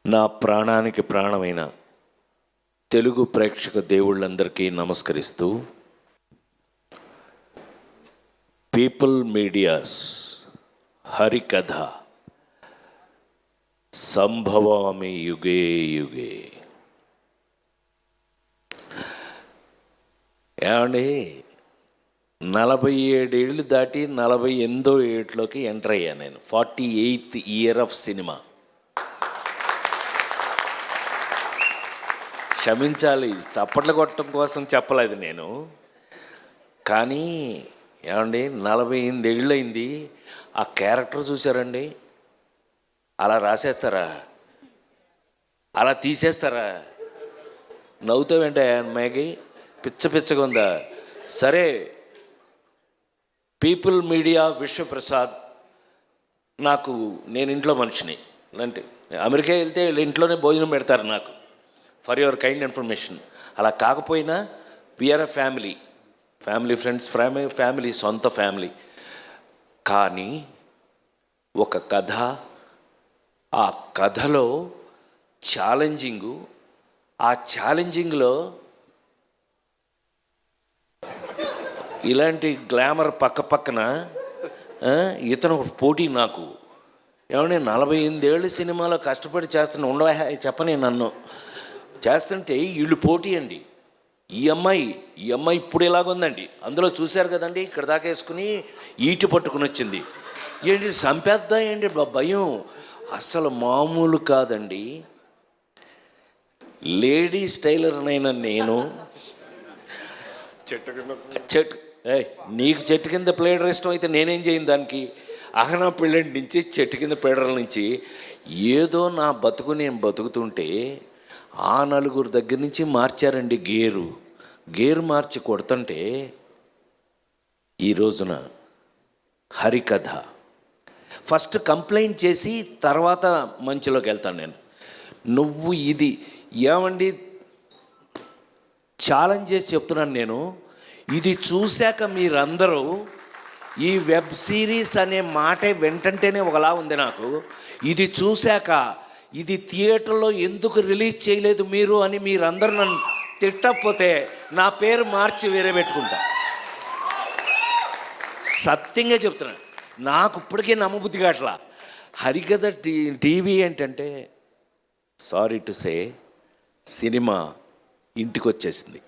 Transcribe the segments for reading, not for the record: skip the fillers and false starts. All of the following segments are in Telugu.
నా ప్రాణానికి ప్రాణమైన తెలుగు ప్రేక్షక దేవుళ్ళందరికీ నమస్కరిస్తూ, పీపుల్ మీడియాస్ హరికథ సంభవామి యుగే యుగే. ఏమండి, 47 ఏళ్ళు దాటి 48వ ఏట్లోకి ఎంటర్ అయ్యా నేను. 48th year of cinema. క్షమించాలి, చప్పట్లు కొట్టడం కోసం చెప్పలేదు నేను. కానీ ఏమండి, 48 ఏళ్ళు అయింది. ఆ క్యారెక్టర్ చూసారండి? అలా రాసేస్తారా? అలా తీసేస్తారా? నవ్వుతావేంటే అమ్మాయికి? పిచ్చగా ఉందా? సరే, పీపుల్ మీడియా విశ్వప్రసాద్. నేను ఇంట్లో మనిషిని. అంటే అమెరికా వెళ్తే ఇంట్లోనే భోజనం పెడతారు నాకు, ఫర్ యువర్ కైండ్ ఇన్ఫర్మేషన్. అలా కాకపోయినా we're a family friends, family, సొంత ఫ్యామిలీ. కానీ ఒక కథ, ఆ కథలో ఛాలెంజింగు, ఆ ఛాలెంజింగ్లో ఇలాంటి గ్లామర్ పక్కన ఇతను పోటీ నాకు. ఏమన్నా 48 ఏళ్ళు సినిమాలో కష్టపడి చేస్తున్నా, ఉండవా చెప్పని నన్ను చేస్తుంటే వీళ్ళు పోటీ అండి. ఈ అమ్మాయి ఇప్పుడు ఎలాగుందండి, అందులో చూశారు కదండి, ఇక్కడ దాకా వేసుకుని ఈటి పట్టుకుని వచ్చింది. ఏంటి సంపేద్దా ఏంటి భయం? అసలు మామూలు కాదండి. లేడీస్ టైలర్నైనా నేను నీకు చెట్టు కింద ప్లేడర్ ఇష్టం అయితే నేనేం చేయను దానికి. అహనా పెళ్ళంటి నుంచి చెట్టు కింద ప్లేడర్ల నుంచి ఏదో నా బతుకు నేను బతుకుతుంటే ఆ నలుగురు దగ్గర నుంచి మార్చారండి గేరు మార్చి కొడుతుంటే ఈ రోజున హరికథ ఫస్ట్ కంప్లైంట్ చేసి తర్వాత మంచిలోకి వెళ్తాను నేను. నువ్వు ఇది ఏమండి ఛాలెంజ్ చేసి చెప్తున్నాను నేను. ఇది చూశాక మీరందరూ ఈ వెబ్ సిరీస్ అనే మాటే వెంటంటేనే ఒకలా ఉంది నాకు. ఇది చూశాక ఇది థియేటర్లో ఎందుకు రిలీజ్ చేయలేదు మీరు అని మీరందరూ నన్ను తిట్టకపోతే నా పేరు మార్చి వేరే పెట్టుకుంటా. సత్యంగా చెప్తున్నాను, నాకు ఇప్పటికే నమ్మబుద్ధి కావట్లా. హరికథ టీవీ ఏంటంటే, సారీ టు సే, సినిమా ఇంటికి వచ్చేసింది.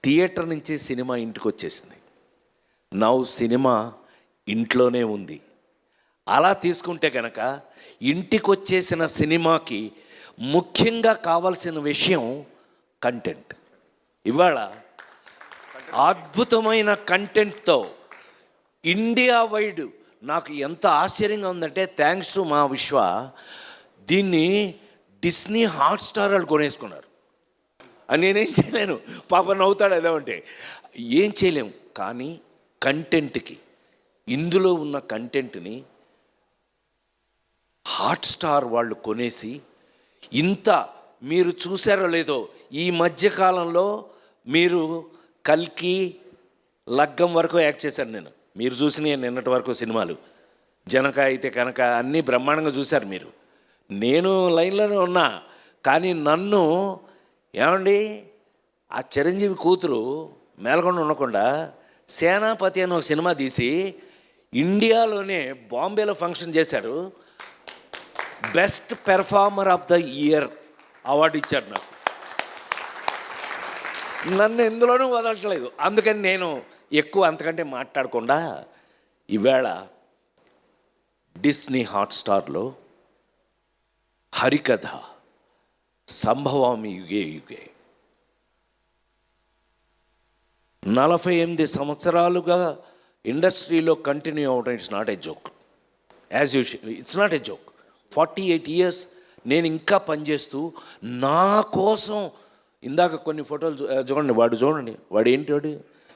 థియేటర్ నుంచి సినిమా ఇంటికి వచ్చేసింది. నౌ సినిమా ఇంట్లోనే ఉంది. అలా తీసుకుంటే కనుక ఇంటికి వచ్చేసిన సినిమాకి ముఖ్యంగా కావాల్సిన విషయం కంటెంట్. ఇవాళ అద్భుతమైన కంటెంట్తో ఇండియా వైడ్ నాకు ఎంత ఆశ్చర్యంగా ఉందంటే, థ్యాంక్స్ టు మా విశ్వ, దీన్ని డిస్నీ హాట్స్టార్ వాళ్ళు కొనేసుకున్నారు. అని నేనేం చేయలేను, పాప నవ్వుతాడు ఎలా ఉంటే. ఏం చేయలేము. కానీ కంటెంట్కి, ఇందులో ఉన్న కంటెంట్ని హాట్స్టార్ వాళ్ళు కొనేసి, ఇంత మీరు చూసారో లేదో, ఈ మధ్యకాలంలో మీరు కల్కి, లగ్గం వరకు యాక్ట్ చేశాను నేను. మీరు చూసిన నిన్నటి వరకు సినిమాలు, జనక అయితే కనుక అన్నీ బ్రహ్మాండంగా చూశారు మీరు. నేను లైన్లోనే ఉన్నా. కానీ నన్ను ఏమండి, ఆ చిరంజీవి కూతురు మేల్కొండ ఉండకుండా సేనాపతి అని ఒక సినిమా తీసి ఇండియాలోనే బాంబేలో ఫంక్షన్ చేశారు. Best performer of the year award ఇచ్చారు నాకు. నన్ను ఎందులోనూ వదలట్లేదు. అందుకని నేను ఎక్కువ అంతకంటే మాట్లాడకుండా ఈవేళ డిస్నీ హాట్స్టార్లో హరికథ సంభవామి యుగే యుగే. 48 సంవత్సరాలుగా ఇండస్ట్రీలో కంటిన్యూ అవ్వడం it's not a joke. As usual it's not a joke. 48 years నేను ఇంకా పనిచేస్తూ నా కోసం. ఇందాక కొన్ని ఫోటోలు చూడండి, వాడు ఏంటి, వాడు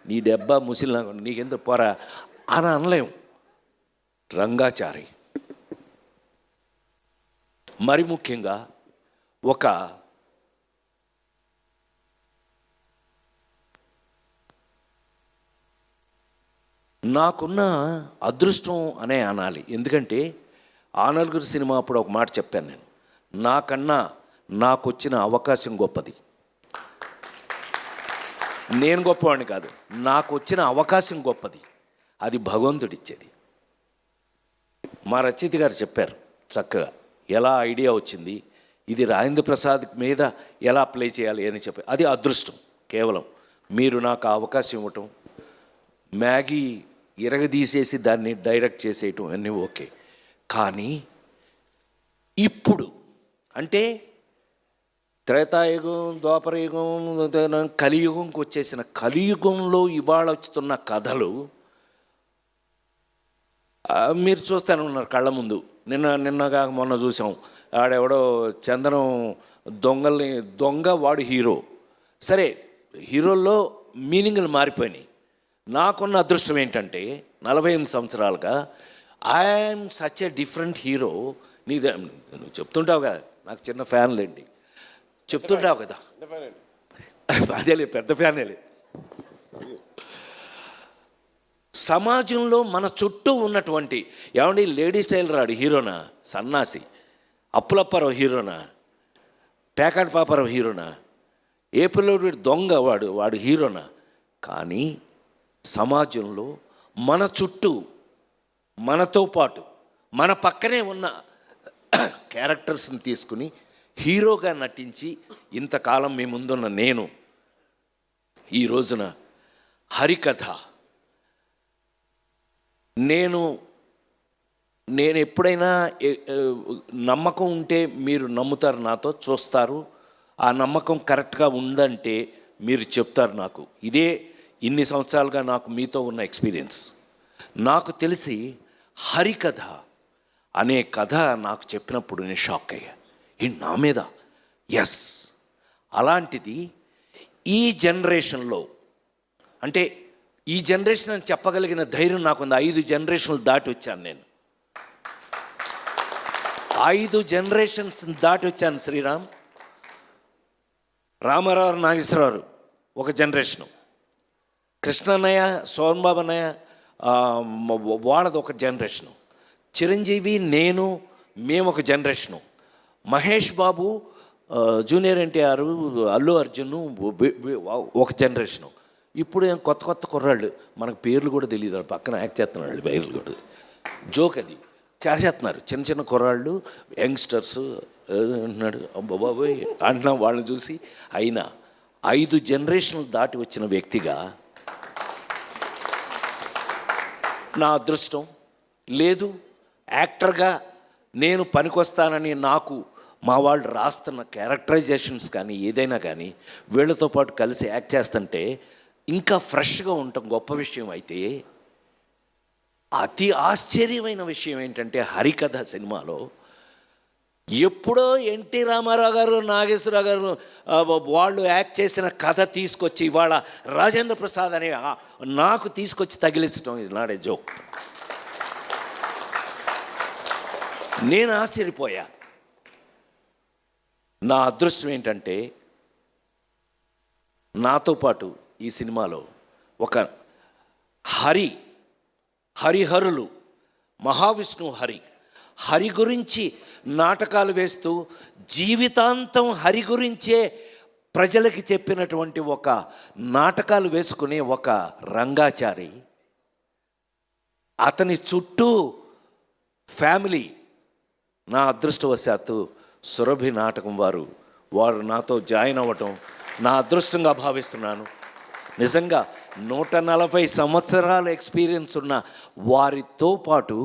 నీ డెబ్బా ముసిలినా నీకెంత పోరా అని అనలేం. రంగాచారి మరి ముఖ్యంగా ఒక నాకున్న అదృష్టం అనే అనాలి. ఎందుకంటే ఆ నలుగురు సినిమా అప్పుడు ఒక మాట చెప్పాను నేను. నాకన్నా నాకు వచ్చిన అవకాశం గొప్పది. నేను గొప్పవాడిని కాదు, నాకు వచ్చిన అవకాశం గొప్పది. అది భగవంతుడిచ్చేది. మా రచయిత గారు చెప్పారు చక్కగా ఎలా ఐడియా వచ్చింది, ఇది రాజేంద్ర ప్రసాద్ మీద ఎలా ప్లే చేయాలి అని చెప్పి. అది అదృష్టం. కేవలం మీరు నాకు అవకాశం ఇవ్వటం, మ్యాగీ ఇరగదీసేసి దాన్ని డైరెక్ట్ చేసేయటం అన్నీ ఓకే. కానీ ఇప్పుడు అంటే త్రేతాయుగం, ద్వాపరయుగం, కలియుగంకి వచ్చేసిన కలియుగంలో ఇవాళ వస్తున్న కథలు మీరు చూస్తూనే ఉన్నారు కళ్ళ ముందు. నిన్నగా మొన్న చూసాం, ఆడెవడో చందనం దొంగ వాడు హీరో. సరే, హీరోల్లో మీనింగ్లు మారిపోయినాయి. నాకున్న అదృష్టం ఏంటంటే 48 సంవత్సరాలుగా I'm such a different hero. నువ్వు చెప్తుంటావు కదా, నాకు చిన్న ఫ్యాన్లేండి, చెప్తుంటావు కదా. అదేలే, పెద్ద ఫ్యానేలే. సమాజంలో మన చుట్టూ ఉన్నటువంటి ఏమండి, లేడీ స్టైల్ రాడు హీరోనా, సన్నాసి, అప్పులప్పారావు హీరోనా, పేకాటి పాపారావు హీరోనా, ఏ పిల్లడు దొంగ వాడు హీరోనా. కానీ సమాజంలో మన చుట్టూ, మనతో పాటు, మన పక్కనే ఉన్న క్యారెక్టర్స్ని తీసుకుని హీరోగా నటించి ఇంతకాలం మీ ముందున్న నేను ఈ రోజున హరికథ నేను ఎప్పుడైనా నమ్మకం ఉంటే మీరు నమ్ముతారు, నాతో చూస్తారు. ఆ నమ్మకం కరెక్ట్గా ఉందంటే మీరు చెప్తారు నాకు. ఇదే ఇన్ని సంవత్సరాలుగా నాకు మీతో ఉన్న ఎక్స్పీరియన్స్. నాకు తెలిసి హరికథ అనే కథ నాకు చెప్పినప్పుడు నేను షాక్ అయ్యా. నా మీద ఎస్, అలాంటిది ఈ జనరేషన్లో, అంటే ఈ జనరేషన్ అని చెప్పగలిగిన ధైర్యం నాకుంది. 5 జనరేషన్లు దాటి వచ్చాను నేను. 5 జనరేషన్స్ దాటి వచ్చాను. శ్రీరామ్, రామారావు, నాగేశ్వరరావు ఒక జనరేషను, కృష్ణన్నయ్య, సోమబాబు అన్నయ్య వాళ్ళది ఒక జనరేషను, చిరంజీవి, నేను, మేము ఒక జనరేషను, మహేష్ బాబు, జూనియర్ ఎన్టీఆర్, అల్లు అర్జున్ ఒక జనరేషను. ఇప్పుడు కొత్త కుర్రాళ్ళు, మనకు పేర్లు కూడా తెలియదు, పక్కన యాక్ట్ చేస్తున్నాడు, పేర్లు కూడా జోక్ అది చేసేస్తున్నారు. చిన్న కుర్రాళ్ళు, యంగ్స్టర్స్ అంటున్నాడు, బాబోయ్ అంటున్నా. వాళ్ళని చూసి అయినా 5 జనరేషన్లు దాటి వచ్చిన వ్యక్తిగా నా అదృష్టం లేదు. యాక్టర్గా నేను పనికొస్తానని నాకు మా వాళ్ళు రాస్తున్న క్యారెక్టరైజేషన్స్ కానీ ఏదైనా కానీ వీళ్ళతో పాటు కలిసి యాక్ట్ చేస్తుంటే ఇంకా ఫ్రెష్గా ఉండటం గొప్ప విషయం. అయితే అతి ఆశ్చర్యమైన విషయం ఏంటంటే హరికథ సినిమాలో ఎప్పుడో ఎన్టీ రామారావు గారు, నాగేశ్వరరావు గారు వాళ్ళు యాక్ట్ చేసిన కథ తీసుకొచ్చి ఇవాళ రాజేంద్ర ప్రసాద్ అనే నాకు తీసుకొచ్చి తగిలించడం, ఇది నాడే జోక్. నేను ఆశ్చర్యపోయా. నా అదృష్టం ఏంటంటే నాతో పాటు ఈ సినిమాలో ఒక హరిహరులు, మహావిష్ణువు హరి గురించి నాటకాలు వేస్తూ జీవితాంతం హరి గురించే ప్రజలకి చెప్పినటువంటి ఒక నాటకాలు వేసుకునే ఒక రంగాచారి, అతని చుట్టూ ఫ్యామిలీ. నా అదృష్టవశాత్తు సురభి నాటకం వారు నాతో జాయిన్ అవ్వటం నా అదృష్టంగా భావిస్తున్నాను. నిజంగా 140 సంవత్సరాల ఎక్స్పీరియన్స్ ఉన్న వారితో పాటు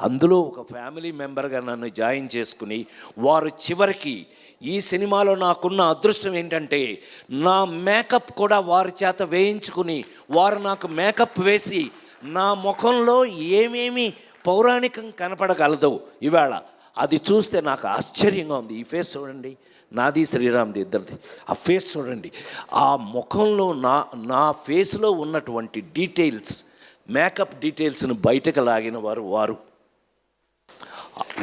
అందులో ఒక ఫ్యామిలీ మెంబర్గా నన్ను జాయిన్ చేసుకుని వారు చివరికి ఈ సినిమాలో నాకున్న అదృష్టం ఏంటంటే నా మేకప్ కూడా వారి చేత వేయించుకుని వారు నాకు మేకప్ వేసి నా ముఖంలో ఏమేమి పౌరాణికం కనపడగలదో ఇవాళ అది చూస్తే నాకు ఆశ్చర్యంగా ఉంది. ఈ ఫేస్ చూడండి, నాది శ్రీరామ్ది ఇద్దరిది. ఆ ఫేస్ చూడండి, ఆ ముఖంలో నా ఫేస్లో ఉన్నటువంటి డీటెయిల్స్, మేకప్ డీటెయిల్స్ను బయటకు లాగిన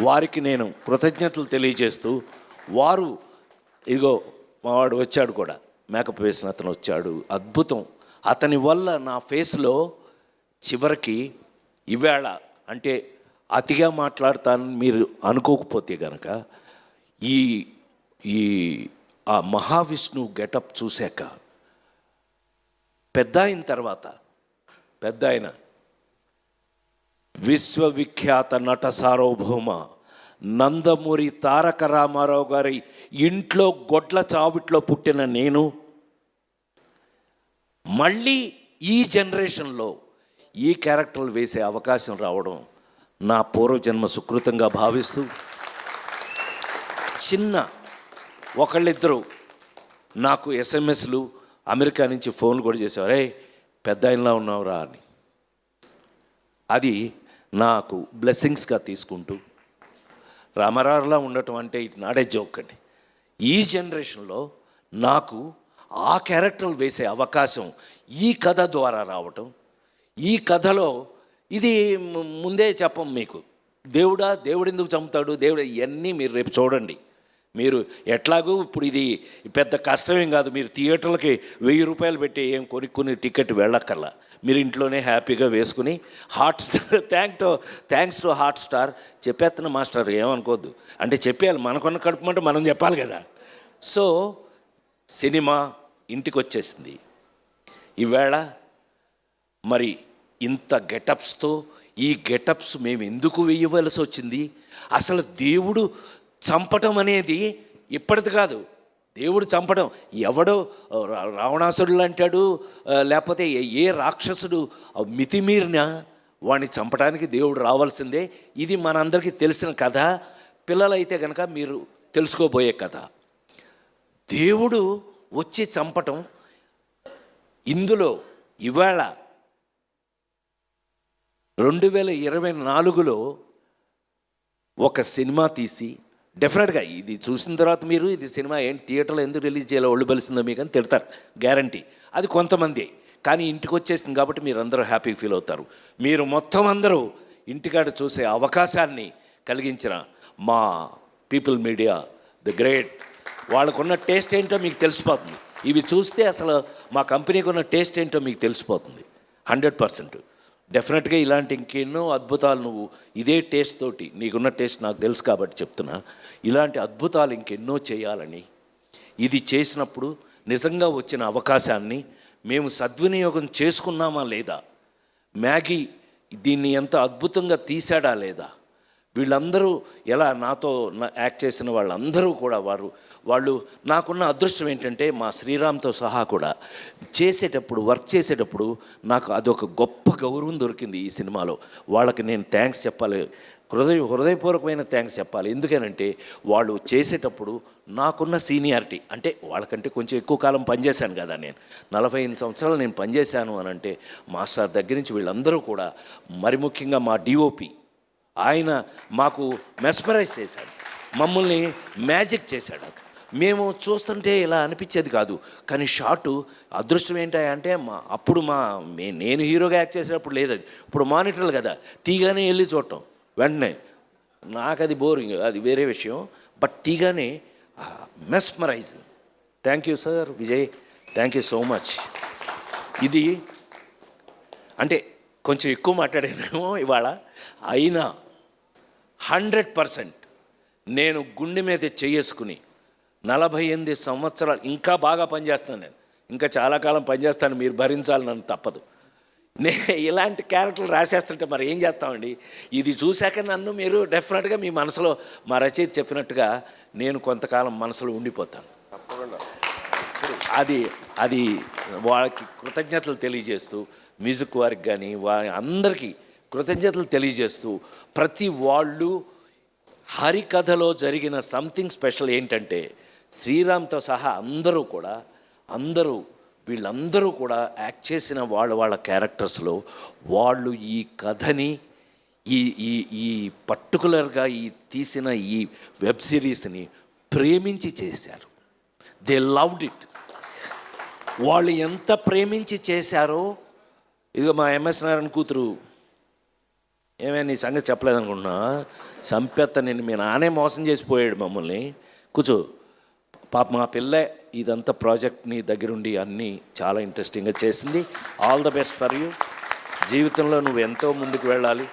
వారికి నేను కృతజ్ఞతలు తెలియజేస్తూ, వారు ఇదిగో మావాడు వచ్చాడు కూడా, మేకప్ వేసిన అతను వచ్చాడు, అద్భుతం. అతని వల్ల నా ఫేస్లో చివరికి ఈవేళ అంటే అతిగా మాట్లాడతానని మీరు అనుకోకపోతే కనుక ఈ ఈ ఆ మహావిష్ణువు గెటప్ చూశాక పెద్ద అయిన తర్వాత పెద్ద ఆయన విశ్వవిఖ్యాత నట సార్వభౌమ నందమూరి తారక రామారావు గారి ఇంట్లో గొడ్ల చావిట్లో పుట్టిన నేను మళ్ళీ ఈ జనరేషన్లో ఈ క్యారెక్టర్లు వేసే అవకాశం రావడం నా పూర్వజన్మ సుకృతంగా భావిస్తూ, చిన్న ఒకళ్ళిద్దరు నాకు ఎస్ఎంఎస్లు అమెరికా నుంచి ఫోన్ కూడా చేసేవారు, రే పెద్ద ఆయనలా ఉన్నావురా అని. అది నాకు బ్లెస్సింగ్స్గా తీసుకుంటూ, రామారావులా ఉండటం అంటే ఇట్ నాట్ ఏ జోక్ అండి. ఈ జనరేషన్లో నాకు ఆ క్యారెక్టర్లు వేసే అవకాశం ఈ కథ ద్వారా రావటం, ఈ కథలో ఇది ముందే చెప్పం మీకు, దేవుడు ఎందుకు చంపుతాడు, దేవుడు ఇవన్నీ మీరు రేపు చూడండి. మీరు ఎట్లాగూ ఇప్పుడు ఇది పెద్ద కష్టమేం కాదు, మీరు థియేటర్లకి 1000 రూపాయలు పెట్టి ఏం కొనుక్కుని టికెట్ వెళ్ళక్కర్లా, మీరు ఇంట్లోనే హ్యాపీగా వేసుకుని హాట్స్టార్ థ్యాంక్స్ టు హాట్స్టార్ చెప్పేస్తున్న మాస్టర్ ఏమనుకోవద్దు, అంటే చెప్పేయాలి, మనకున్న కడుపుమంటే మనం చెప్పాలి కదా. సో సినిమా ఇంటికి వచ్చేసింది. ఈవేళ మరి ఇంత గెటప్స్తో, ఈ గెటప్స్ మేము ఎందుకు వేయవలసి వచ్చింది, అసలు దేవుడు చంపటం అనేది ఇప్పటిది కాదు. దేవుడు చంపడం ఎవడో రావణాసురుడు అంటాడు, లేకపోతే ఏ రాక్షసుడు మితిమీరిన వాడిని చంపడానికి దేవుడు రావాల్సిందే. ఇది మనందరికీ తెలిసిన కథ. పిల్లలైతే కనుక మీరు తెలుసుకోబోయే కథ. దేవుడు వచ్చి చంపటం ఇందులో ఇవాళ 2024లో ఒక సినిమా తీసి, డెఫినెట్గా ఇది చూసిన తర్వాత మీరు ఇది సినిమా ఏంటి థియేటర్లో ఎందుకు రిలీజ్ చేయాలో ఒళ్ళు బలిసిందో మీకు అని తిడతారు, గ్యారంటీ. అది కొంతమంది, కానీ ఇంటికి వచ్చేసింది కాబట్టి మీరు అందరూ హ్యాపీగా ఫీల్ అవుతారు. మీరు మొత్తం అందరూ ఇంటికాడ చూసే అవకాశాన్ని కలిగించిన మా పీపుల్ మీడియా ది గ్రేట్, వాళ్ళకున్న టేస్ట్ ఏంటో మీకు తెలిసిపోతుంది. ఇవి చూస్తే అసలు మా కంపెనీకి ఉన్న టేస్ట్ ఏంటో మీకు తెలిసిపోతుంది 100%. డెఫినెట్గా ఇలాంటి ఇంకెన్నో అద్భుతాలు నువ్వు ఇదే టేస్ట్ తోటి, నీకున్న టేస్ట్ నాకు తెలుసు కాబట్టి చెప్తున్నా, ఇలాంటి అద్భుతాలు ఇంకెన్నో చేయాలని, ఇది చేసినప్పుడు నిజంగా వచ్చిన అవకాశాన్ని మేము సద్వినియోగం చేసుకున్నామా లేదా, మ్యాగీ దీన్ని ఎంత అద్భుతంగా తీశాడా లేదా, వీళ్ళందరూ ఎలా నాతో యాక్ట్ చేసిన వాళ్ళందరూ కూడా వాళ్ళు నాకున్న అదృష్టం ఏంటంటే మా శ్రీరామ్తో సహా కూడా చేసేటప్పుడు, వర్క్ చేసేటప్పుడు నాకు అదొక గొప్ప గౌరవం దొరికింది ఈ సినిమాలో. వాళ్ళకి నేను థ్యాంక్స్ చెప్పాలి, హృదయపూర్వకమైన థ్యాంక్స్ చెప్పాలి. ఎందుకనంటే వాళ్ళు చేసేటప్పుడు నాకున్న సీనియారిటీ, అంటే వాళ్ళకంటే కొంచెం ఎక్కువ కాలం పనిచేశాను కదా, నేను 45 సంవత్సరాలు నేను పనిచేశాను అని అంటే మాస్టర్ దగ్గర నుంచి వీళ్ళందరూ కూడా, మరి ముఖ్యంగా మా డిఓపి ఆయన మాకు మెస్మరైజ్ చేశాడు, మమ్మల్ని మ్యాజిక్ చేశాడు. మేము చూస్తుంటే ఇలా అనిపించేది కాదు, కానీ షార్టు అదృష్టం ఏంటంటే అప్పుడు నేను హీరోగా యాక్ట్ చేసేటప్పుడు లేదు, అది ఇప్పుడు మానిటర్లు కదా, తీగానే వెళ్ళి చూడటం వెంటనే, నాకు అది బోరింగ్, అది వేరే విషయం. బట్ తీగానే mesmerise. Thank you sir Vijay, thank you so much. ఇది అంటే కొంచెం ఎక్కువ మాట్లాడానేమో ఇవాళ, అయినా 100% నేను గుండె మీద చేసుకుని 48 సంవత్సరాలు ఇంకా బాగా పనిచేస్తాను. నేను ఇంకా చాలా కాలం పనిచేస్తాను, మీరు భరించాలి, నన్ను తప్పదు. ఇలాంటి క్యారెక్టర్లు రాసేస్తుంటే మరి ఏం చేస్తామండి. ఇది చూశాక నన్ను మీరు డెఫినెట్గా మీ మనసులో మా రచయిత చెప్పినట్టుగా నేను కొంతకాలం మనసులో ఉండిపోతాను. అది వాళ్ళకి కృతజ్ఞతలు తెలియజేస్తూ, మ్యూజిక్ వారికి కానీ అందరికీ కృతజ్ఞతలు తెలియజేస్తూ, ప్రతి వాళ్ళు హరికథలో జరిగిన సంథింగ్ స్పెషల్ ఏంటంటే శ్రీరామ్తో సహా వీళ్ళందరూ కూడా యాక్ట్ చేసిన వాళ్ళ క్యారెక్టర్స్లో వాళ్ళు ఈ కథని ఈ పర్టికులర్గా తీసిన ఈ వెబ్ సిరీస్ని ప్రేమించి చేశారు. They loved it. వాళ్ళు ఎంత ప్రేమించి చేశారో, ఇదిగో మా ఎంఎస్ నారాయణ కూతురు, ఏమైనా నీ సంగతి చెప్పలేదనుకుంటున్నా, సంపెత్త నేను మీ నానే మోసం చేసిపోయాడు మమ్మల్ని, కూర్చో పాప మా పిల్ల ఇదంతా ప్రాజెక్ట్ నీ దగ్గరుండి అన్నీ చాలా ఇంట్రెస్టింగ్గా చేసింది. All the best for you. జీవితంలో నువ్వు ఎంతో ముందుకు వెళ్ళాలి,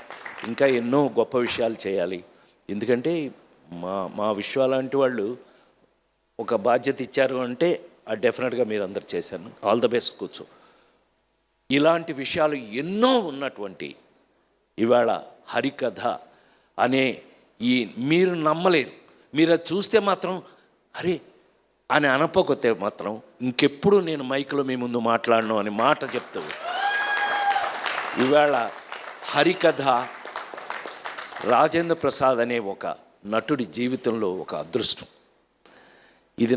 ఇంకా ఎన్నో గొప్ప విషయాలు చేయాలి. ఎందుకంటే మా విశ్వ లాంటి వాళ్ళు ఒక బాధ్యత ఇచ్చారు అంటే డెఫినెట్గా మీరు అందరు చేశాను. ఆల్ ద బెస్ట్, కూర్చో. ఇలాంటి విషయాలు ఎన్నో ఉన్నటువంటి ఇవాళ హరికథ అనే మీరు నమ్మలేరు. మీరు అది చూస్తే మాత్రం అరే అని అనకపోతే మాత్రం ఇంకెప్పుడు నేను మైక్లో మీ ముందు మాట్లాడను అని మాట చెప్తూ ఇవాళ హరికథ రాజేంద్ర ప్రసాద్ అనే ఒక నటుడి జీవితంలో ఒక అదృష్టం. ఇది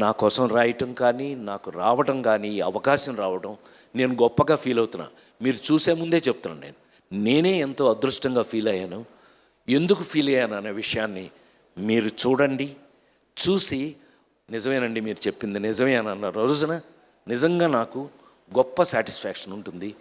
నా కోసం రాయటం కానీ, నాకు రావటం కానీ, అవకాశం రావడం నేను గొప్పగా ఫీల్ అవుతున్నా. మీరు చూసే ముందే చెప్తున్నాను, నేనే ఎంతో అదృష్టంగా ఫీల్ అయ్యాను. ఎందుకు ఫీల్ అయ్యాను అనే విషయాన్ని మీరు చూడండి. చూసి నిజమేనండి మీరు చెప్పింది నిజమే అని అన్న రోజున నిజంగా నాకు గొప్ప సాటిస్ఫాక్షన్ ఉంటుంది.